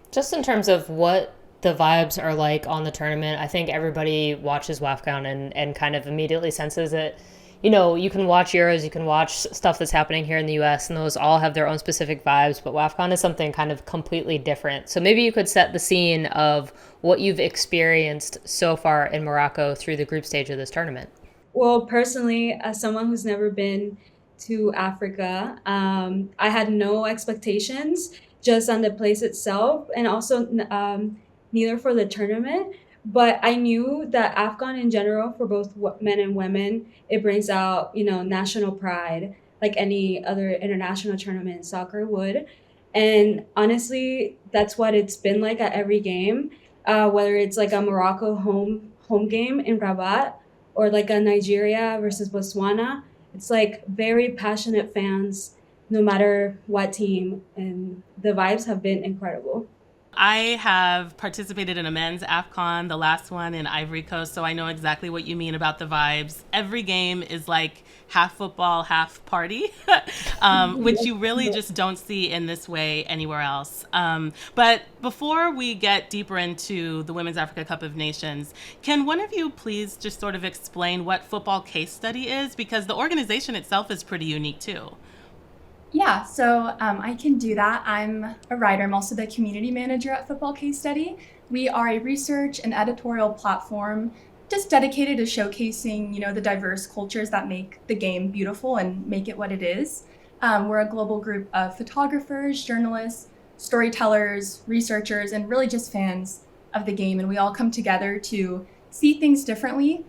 Just in terms of what the vibes are like on the tournament, I think everybody watches WAFCON and kind of immediately senses it. you can watch Euros, you can watch stuff that's happening here in the US, and those all have their own specific vibes, but WAFCON is something kind of completely different. So maybe you could set the scene of what you've experienced so far in Morocco through the group stage of this tournament. Well, personally, as someone who's never been to Africa, I had no expectations just on the place itself, and also neither for the tournament. But I knew that AFCON in general, for both men and women, it brings out, national pride like any other international tournament in soccer would. And honestly, that's what it's been like at every game, whether it's like a Morocco home game in Rabat or like a Nigeria versus Botswana. It's like very passionate fans, no matter what team, and the vibes have been incredible. I have participated in a men's AFCON, the last one in Ivory Coast, so I know exactly what you mean about the vibes. Every game is like half football, half party, which you really just don't see in this way anywhere else. But before we get deeper into the Women's Africa Cup of Nations, can one of you please just sort of explain what Football Case Study is? Because the organization itself is pretty unique too. Yeah, so I can do that. I'm a writer. I'm also the community manager at Football Case Study. We are a research and editorial platform just dedicated to showcasing, the diverse cultures that make the game beautiful and make it what it is. We're a global group of photographers, journalists, storytellers, researchers, and really just fans of the game. And we all come together to see things differently.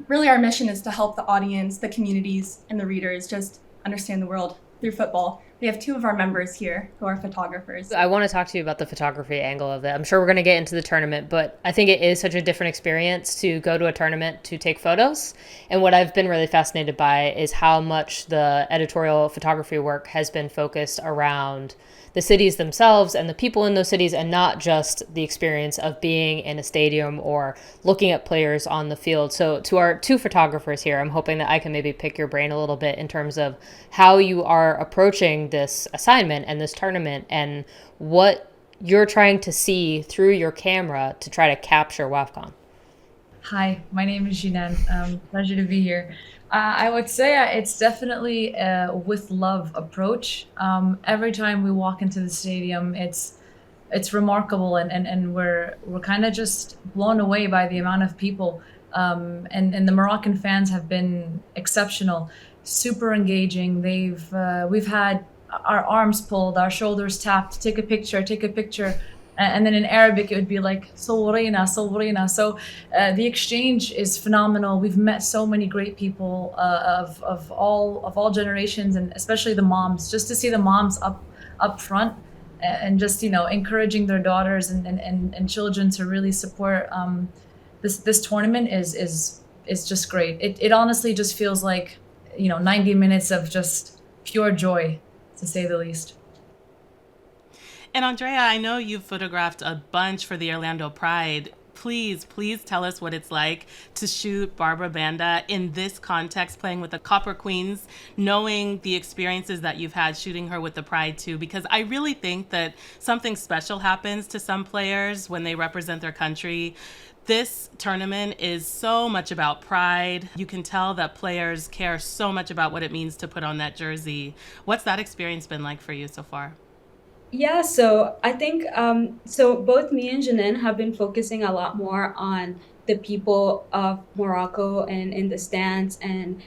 Really, our mission is to help the audience, the communities, and the readers just understand the world through football. We have two of our members here who are photographers. I want to talk to you about the photography angle of it. I'm sure we're going to get into the tournament, but I think it is such a different experience to go to a tournament to take photos. And what I've been really fascinated by is how much the editorial photography work has been focused around the cities themselves and the people in those cities, and not just the experience of being in a stadium or looking at players on the field. So to our two photographers here, I'm hoping that I can maybe pick your brain a little bit in terms of how you are approaching this assignment and this tournament, and what you're trying to see through your camera to try to capture WAFCON. Hi, my name is Jinane. Pleasure to be here. I would say it's definitely a with love approach. Every time we walk into the stadium, it's remarkable, and we're kind of just blown away by the amount of people. And the Moroccan fans have been exceptional, super engaging. We've had our arms pulled, our shoulders tapped, take a picture. And then in Arabic, it would be like, صورينا. So the exchange is phenomenal. We've met so many great people of all generations, and especially the moms. Just to see the moms up front and just, encouraging their daughters and children to really support this tournament is just great. It honestly just feels like, 90 minutes of just pure joy, to say the least. And Andrea, I know you've photographed a bunch for the Orlando Pride. Please tell us what it's like to shoot Barbara Banda in this context, playing with the Copper Queens, knowing the experiences that you've had shooting her with the Pride too, because I really think that something special happens to some players when they represent their country. This tournament is so much about pride. You can tell that players care so much about what it means to put on that jersey. What's that experience been like for you so far? Yeah, so I think so both me and Jinane have been focusing a lot more on the people of Morocco and in the stands, and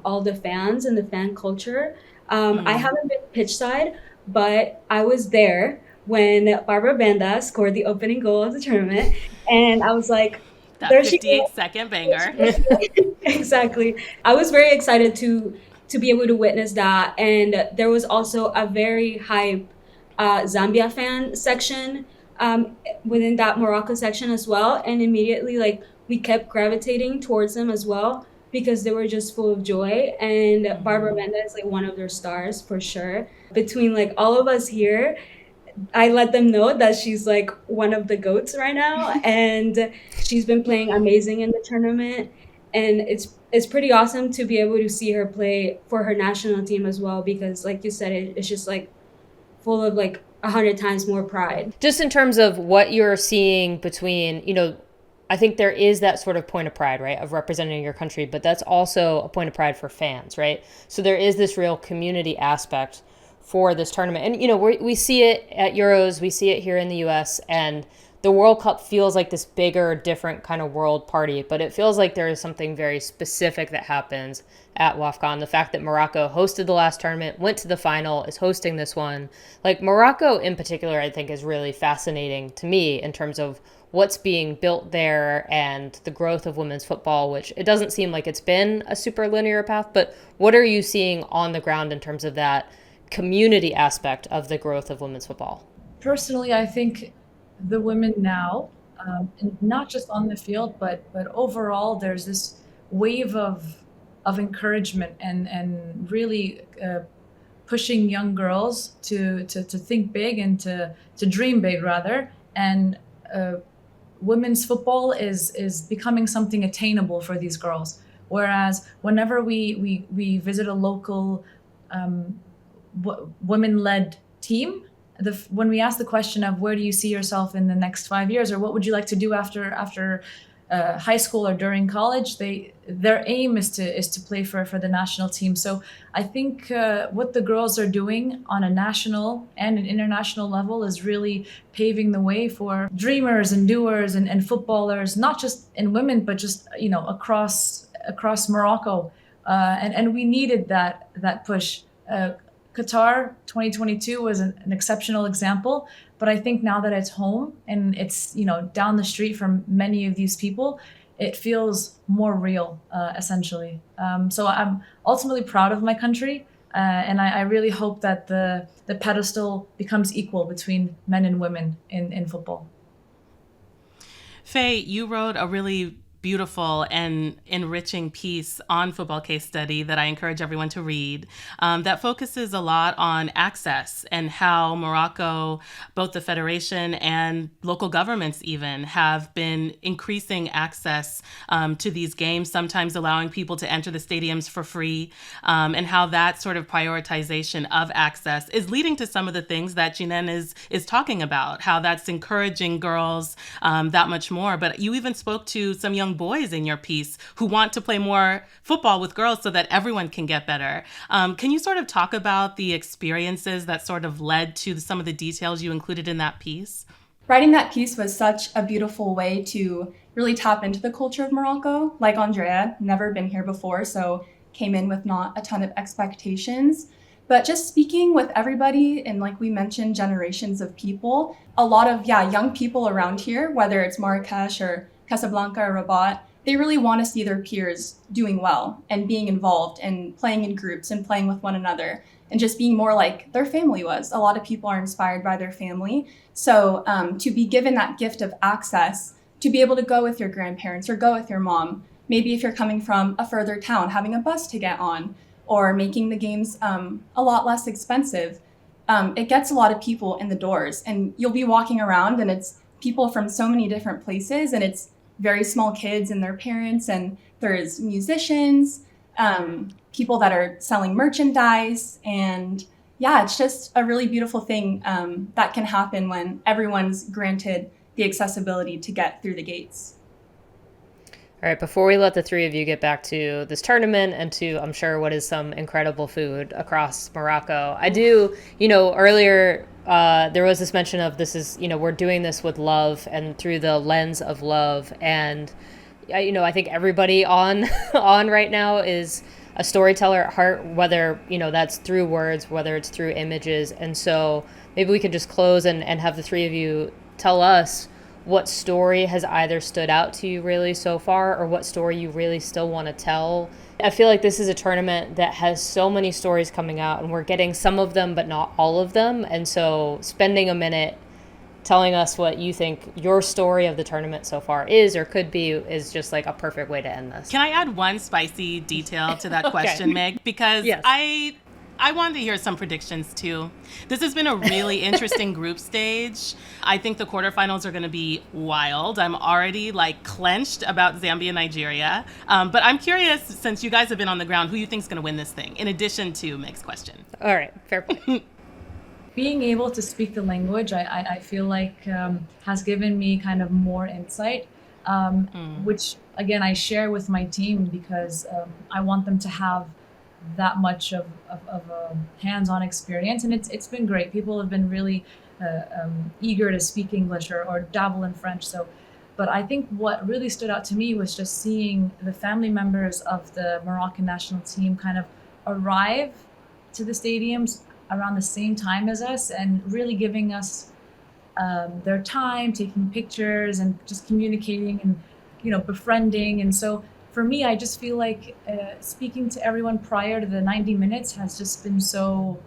all the fans and the fan culture. I haven't been pitch side, but I was there when Barbara Banda scored the opening goal of the tournament, and I was like, that 58-second banger. Exactly. I was very excited to be able to witness that, and there was also a very hype Zambia fan section within that Morocco section as well, and immediately we kept gravitating towards them as well because they were just full of joy. And Barbara Banda is one of their stars for sure. Between all of us here, I let them know that she's one of the GOATs right now, and she's been playing amazing in the tournament, and it's pretty awesome to be able to see her play for her national team as well, because like you said, it's just full of 100 times more pride. Just in terms of what you're seeing between, I think there is that sort of point of pride, right, of representing your country, but that's also a point of pride for fans, right? So there is this real community aspect for this tournament. And, you know, we see it at Euros, we see it here in the US, and the World Cup feels like this bigger, different kind of world party, but it feels like there is something very specific that happens at WAFCON. The fact that Morocco hosted the last tournament, went to the final, is hosting this one. Like, Morocco in particular, I think, is really fascinating to me in terms of what's being built there and the growth of women's football, which it doesn't seem like it's been a super linear path, but what are you seeing on the ground in terms of that community aspect of the growth of women's football? Personally, I think the women now, and not just on the field, but overall, there's this wave of encouragement and really pushing young girls to think big and to dream big rather. And women's football is becoming something attainable for these girls. Whereas whenever we visit a local women-led team, when we ask the question of where do you see yourself in the next 5 years, or what would you like to do after high school or during college, their aim is to play for the national team. So I think what the girls are doing on a national and an international level is really paving the way for dreamers and doers and footballers, not just in women, but just, you know, across Morocco. And we needed that push. Qatar 2022 was an exceptional example, but I think now that it's home and it's, you know, down the street from many of these people, it feels more real, essentially. So I'm ultimately proud of my country, and I really hope that the pedestal becomes equal between men and women in football. Fay, you wrote a really beautiful and enriching piece on Football Case Study that I encourage everyone to read, that focuses a lot on access and how Morocco, both the federation and local governments even, have been increasing access to these games, sometimes allowing people to enter the stadiums for free, and how that sort of prioritization of access is leading to some of the things that Jinane is talking about, how that's encouraging girls that much more. But you even spoke to some young boys in your piece who want to play more football with girls so that everyone can get better. Can you sort of talk about the experiences that sort of led to some of the details you included in that piece? Writing that piece was such a beautiful way to really tap into the culture of Morocco. Like Andrea, never been here before, so came in with not a ton of expectations. But just speaking with everybody, and like we mentioned, generations of people, a lot of young people around here, whether it's Marrakesh or Casablanca or Rabat, they really want to see their peers doing well and being involved and playing in groups and playing with one another and just being more like their family was. A lot of people are inspired by their family. So to be given that gift of access, to be able to go with your grandparents or go with your mom, maybe if you're coming from a further town, having a bus to get on, or making the games a lot less expensive, it gets a lot of people in the doors. And you'll be walking around and it's people from so many different places, and it's very small kids and their parents, and there's musicians, people that are selling merchandise, and it's just a really beautiful thing that can happen when everyone's granted the accessibility to get through the gates. All right, before we let the three of you get back to this tournament and to, I'm sure, what is some incredible food across Morocco, I do, earlier there was this mention of this is, we're doing this with love and through the lens of love. And, I think everybody on right now is a storyteller at heart, whether, that's through words, whether it's through images. And so maybe we could just close and have the three of you tell us what story has either stood out to you really so far, or what story you really still want to tell. I feel like this is a tournament that has so many stories coming out, and we're getting some of them, but not all of them. And so spending a minute telling us what you think your story of the tournament so far is or could be is just like a perfect way to end this. Can I add one spicy detail to that question, Meg? Because yes. I wanted to hear some predictions too. This has been a really interesting group stage. I think the quarterfinals are going to be wild. I'm already clenched about Zambia and Nigeria. But I'm curious, since you guys have been on the ground, who you think is going to win this thing, in addition to Meg's question. All right, fair point. Being able to speak the language, I feel like has given me kind of more insight. which again I share with my team because I want them to have that much of a hands-on experience, and it's been great. People have been really eager to speak English or dabble in French. So, but I think what really stood out to me was just seeing the family members of the Moroccan national team kind of arrive to the stadiums around the same time as us and really giving us their time, taking pictures and just communicating and, befriending. And so for me, I just feel like speaking to everyone prior to the 90 minutes has just been so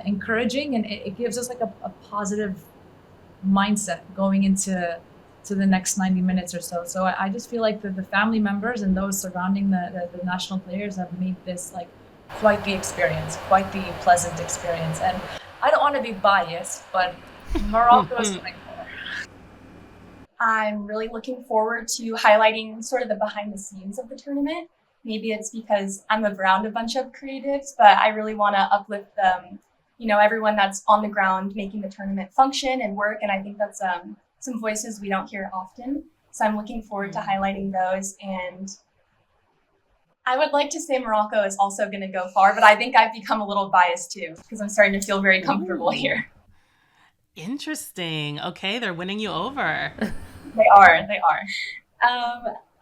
encouraging, and it gives us like a positive mindset going into the next 90 minutes or so. So I just feel like the family members and those surrounding the national players have made this like quite the experience, quite the pleasant experience. And I don't want to be biased, but Morocco is my core. I'm really looking forward to highlighting sort of the behind the scenes of the tournament. Maybe it's because I'm around a bunch of creatives, but I really want to uplift everyone that's on the ground making the tournament function and work. And I think that's some voices we don't hear often. So I'm looking forward to highlighting those. And I would like to say Morocco is also going to go far, but I think I've become a little biased too, because I'm starting to feel very comfortable here. Interesting. Okay, they're winning you over. They are.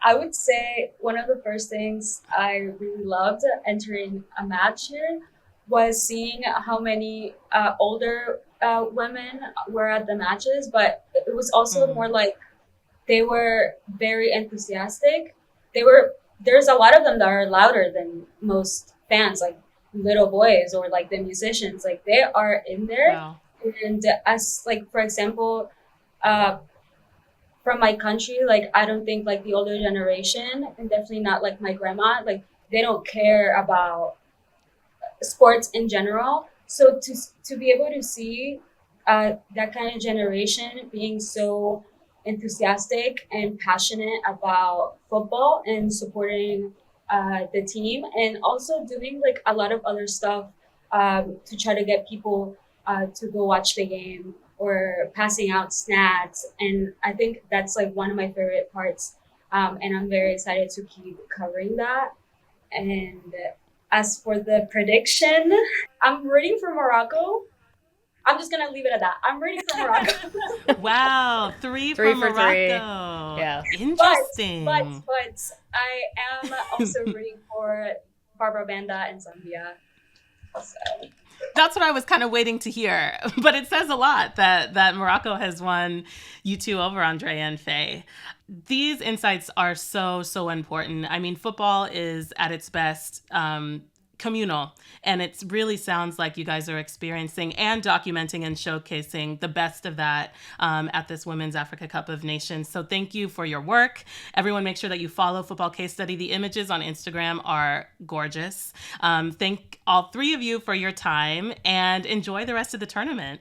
I would say one of the first things I really loved entering a match here was seeing how many older women were at the matches, but it was also more like they were very enthusiastic. There's a lot of them that are louder than most fans, like little boys or like the musicians, like they are in there. Wow. And as like, for example, from my country, like I don't think like the older generation, and definitely not like my grandma, like they don't care about sports in general. So to be able to see that kind of generation being so enthusiastic and passionate about football and supporting the team, and also doing like a lot of other stuff to try to get people to go watch the game or passing out snacks. And I think that's like one of my favorite parts. And I'm very excited to keep covering that. And as for the prediction, I'm rooting for Morocco. I'm just going to leave it at that. I'm rooting for Morocco. Wow. Three for Morocco. 3. Yeah. Interesting. But I am also rooting for Barbara Banda and Zambia. So. That's what I was kind of waiting to hear. But it says a lot that Morocco has won you two over, Andrea and Fay. These insights are so, so important. I mean, football is at its best communal, and it really sounds like you guys are experiencing and documenting and showcasing the best of that at this Women's Africa Cup of Nations. So thank you for your work. Everyone, make sure that you follow Football Case Study. The images on Instagram are gorgeous. Thank all three of you for your time, and enjoy the rest of the tournament.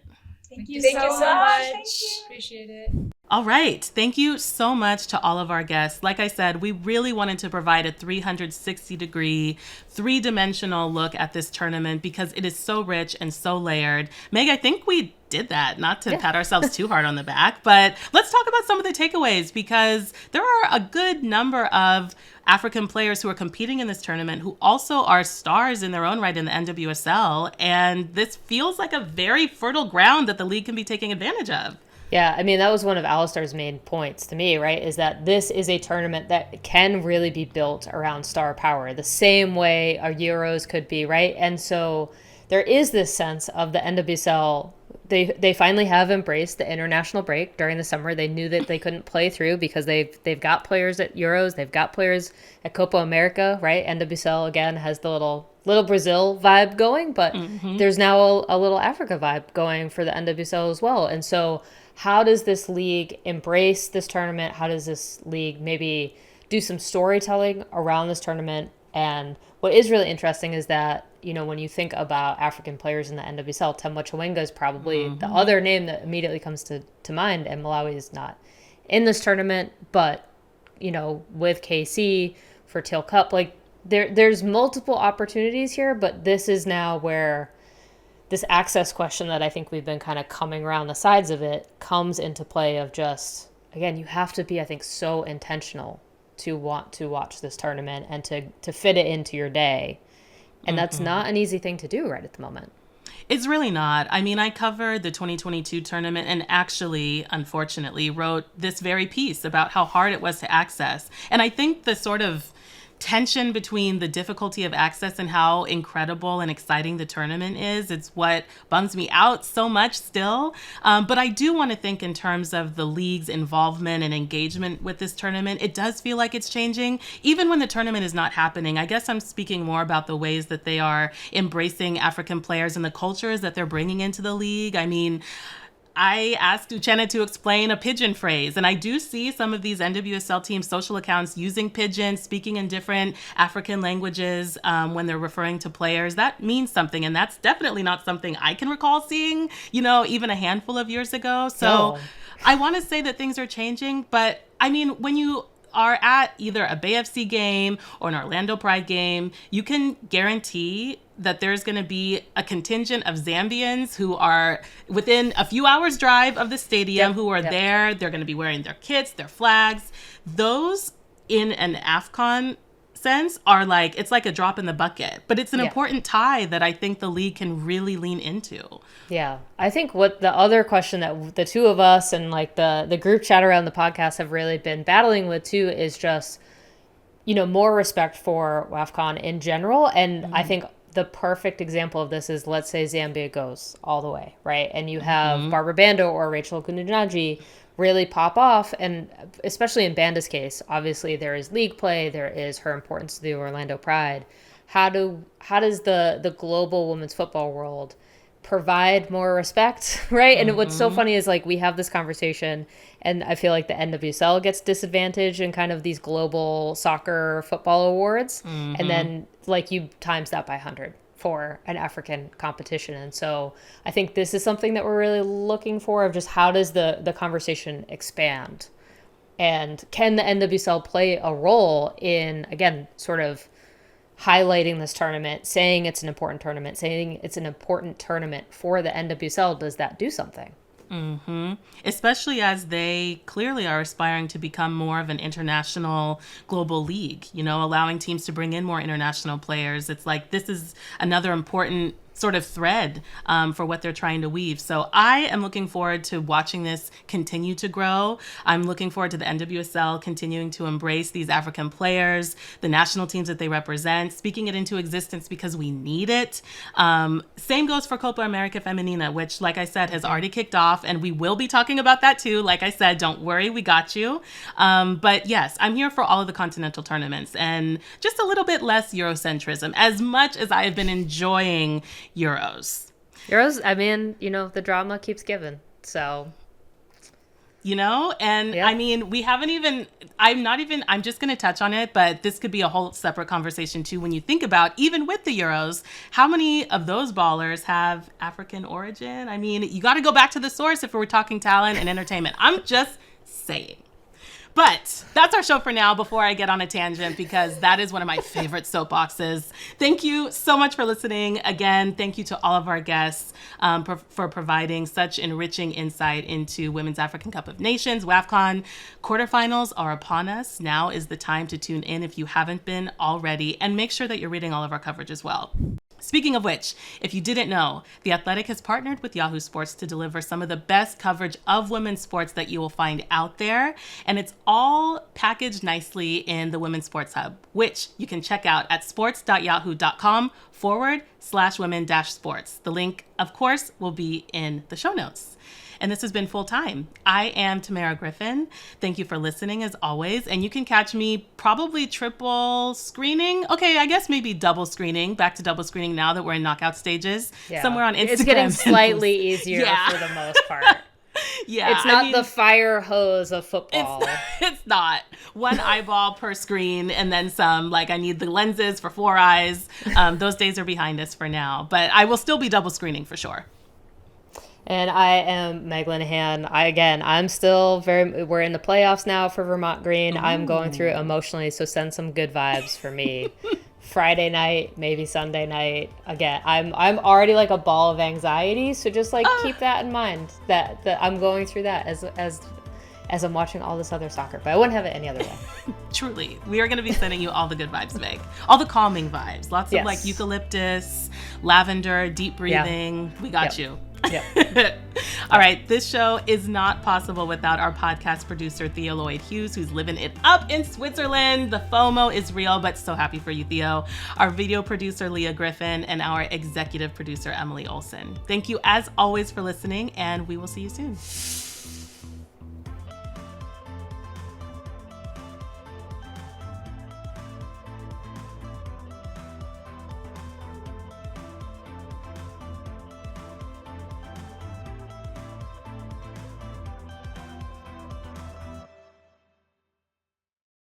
Thank you so much. much. Appreciate it. All right. Thank you so much to all of our guests. Like I said, we really wanted to provide a 360-degree, three-dimensional look at this tournament because it is so rich and so layered. Meg, I think we did that, not to pat ourselves too hard on the back, but let's talk about some of the takeaways, because there are a good number of African players who are competing in this tournament who also are stars in their own right in the NWSL. And this feels like a very fertile ground that the league can be taking advantage of. Yeah, I mean, that was one of Alisdair's main points to me, right, is that this is a tournament that can really be built around star power, the same way our Euros could be, right? And so there is this sense of the NWSL. They finally have embraced the international break during the summer. They knew that they couldn't play through because they've got players at Euros, they've got players at Copa America, right? NWSL, again, has the little Brazil vibe going, but there's now a little Africa vibe going for the NWSL as well. And so how does this league embrace this tournament? How does this league maybe do some storytelling around this tournament? And what is really interesting is that, you know, when you think about African players in the NWSL, Temwa Chawinga is probably the other name that immediately comes to mind. And Malawi is not in this tournament, but, you know, with KC for Teal Cup, like there's multiple opportunities here, but this is now where this access question that I think we've been kind of coming around the sides of it comes into play of just again, you have to be, I think, so intentional to want to watch this tournament and to fit it into your day. And that's not an easy thing to do right at the moment. It's really not. I mean, I covered the 2022 tournament and actually, unfortunately, wrote this very piece about how hard it was to access. And I think the sort of tension between the difficulty of access and how incredible and exciting the tournament is, it's what bums me out so much still. But I do want to think in terms of the league's involvement and engagement with this tournament. It does feel like it's changing, even when the tournament is not happening. I guess I'm speaking more about the ways that they are embracing African players and the cultures that they're bringing into the league. I mean, I asked Uchenna to explain a pidgin phrase, and I do see some of these NWSL team social accounts using pidgin, speaking in different African languages when they're referring to players. That means something, and that's definitely not something I can recall seeing, even a handful of years ago. So I want to say that things are changing, but I mean, when you are at either a Bay FC game or an Orlando Pride game, you can guarantee that there's going to be a contingent of Zambians who are within a few hours drive of the stadium, who are there. They're going to be wearing their kits, their flags. Those in an AFCON sense are like, it's like a drop in the bucket, but it's an important tie that I think the league can really lean into. Yeah. I think what the other question that the two of us and like the group chat around the podcast have really been battling with too is just, more respect for WAFCON in general. And I think the perfect example of this is, let's say Zambia goes all the way, right? And you have Barbara Bando or Rachel Kununaji really pop off. And especially in Banda's case, obviously there is league play, there is her importance to the Orlando Pride. How does the global women's football world provide more respect, right? And what's so funny is like we have this conversation and I feel like the NWSL gets disadvantaged in kind of these global soccer football awards. And then like you times that by 100 for an African competition. And so I think this is something that we're really looking for, of just how does the conversation expand? And can the NWSL play a role in, again, sort of highlighting this tournament, saying it's an important tournament, saying it's an important tournament for the NWSL? Does that do something? Especially as they clearly are aspiring to become more of an international global league, allowing teams to bring in more international players. It's like this is another important sort of thread for what they're trying to weave. So I am looking forward to watching this continue to grow. I'm looking forward to the NWSL continuing to embrace these African players, the national teams that they represent, speaking it into existence because we need it. Same goes for Copa America Femenina, which, like I said, has already kicked off, and we will be talking about that too. Like I said, don't worry, we got you. But yes, I'm here for all of the continental tournaments and just a little bit less Eurocentrism, as much as I have been enjoying Euros, I mean, the drama keeps giving. So, I mean, we haven't even, I'm just going to touch on it, but this could be a whole separate conversation too. When you think about, even with the Euros, how many of those ballers have African origin? I mean, you got to go back to the source if we're talking talent and entertainment. I'm just saying. But that's our show for now before I get on a tangent, because that is one of my favorite soapboxes. Thank you so much for listening. Again, thank you to all of our guests for providing such enriching insight into Women's African Cup of Nations, WAFCON. Quarterfinals are upon us. Now is the time to tune in if you haven't been already, and make sure that you're reading all of our coverage as well. Speaking of which, if you didn't know, The Athletic has partnered with Yahoo Sports to deliver some of the best coverage of women's sports that you will find out there. And it's all packaged nicely in the Women's Sports Hub, which you can check out at sports.yahoo.com/women-sports. The link, of course, will be in the show notes. And this has been Full Time. I am Tamerra Griffin. Thank you for listening as always. And you can catch me probably triple screening. Okay, I guess maybe double screening. Back to double screening now that we're in knockout stages. Yeah. Somewhere on Instagram. It's getting slightly easier for the most part. Yeah. It's not the fire hose of football. It's not. One eyeball per screen and then some. Like, I need the lenses for 4 eyes. Those days are behind us for now. But I will still be double screening for sure. And I am Meg Linehan. I'm still we're in the playoffs now for Vermont Green. Ooh. I'm going through it emotionally, so send some good vibes for me. Friday night, maybe Sunday night. Again, I'm already like a ball of anxiety, so just like keep that in mind that I'm going through that as as I'm watching all this other soccer, but I wouldn't have it any other way. Truly. We are going to be sending you all the good vibes, Meg. All the calming vibes. Lots of like eucalyptus, lavender, deep breathing. We got you. Yep. All right. This show is not possible without our podcast producer, Theo Lloyd Hughes, who's living it up in Switzerland. The FOMO is real, but so happy for you, Theo. Our video producer, Leah Griffin, and our executive producer, Emily Olson. Thank you, as always, for listening, and we will see you soon.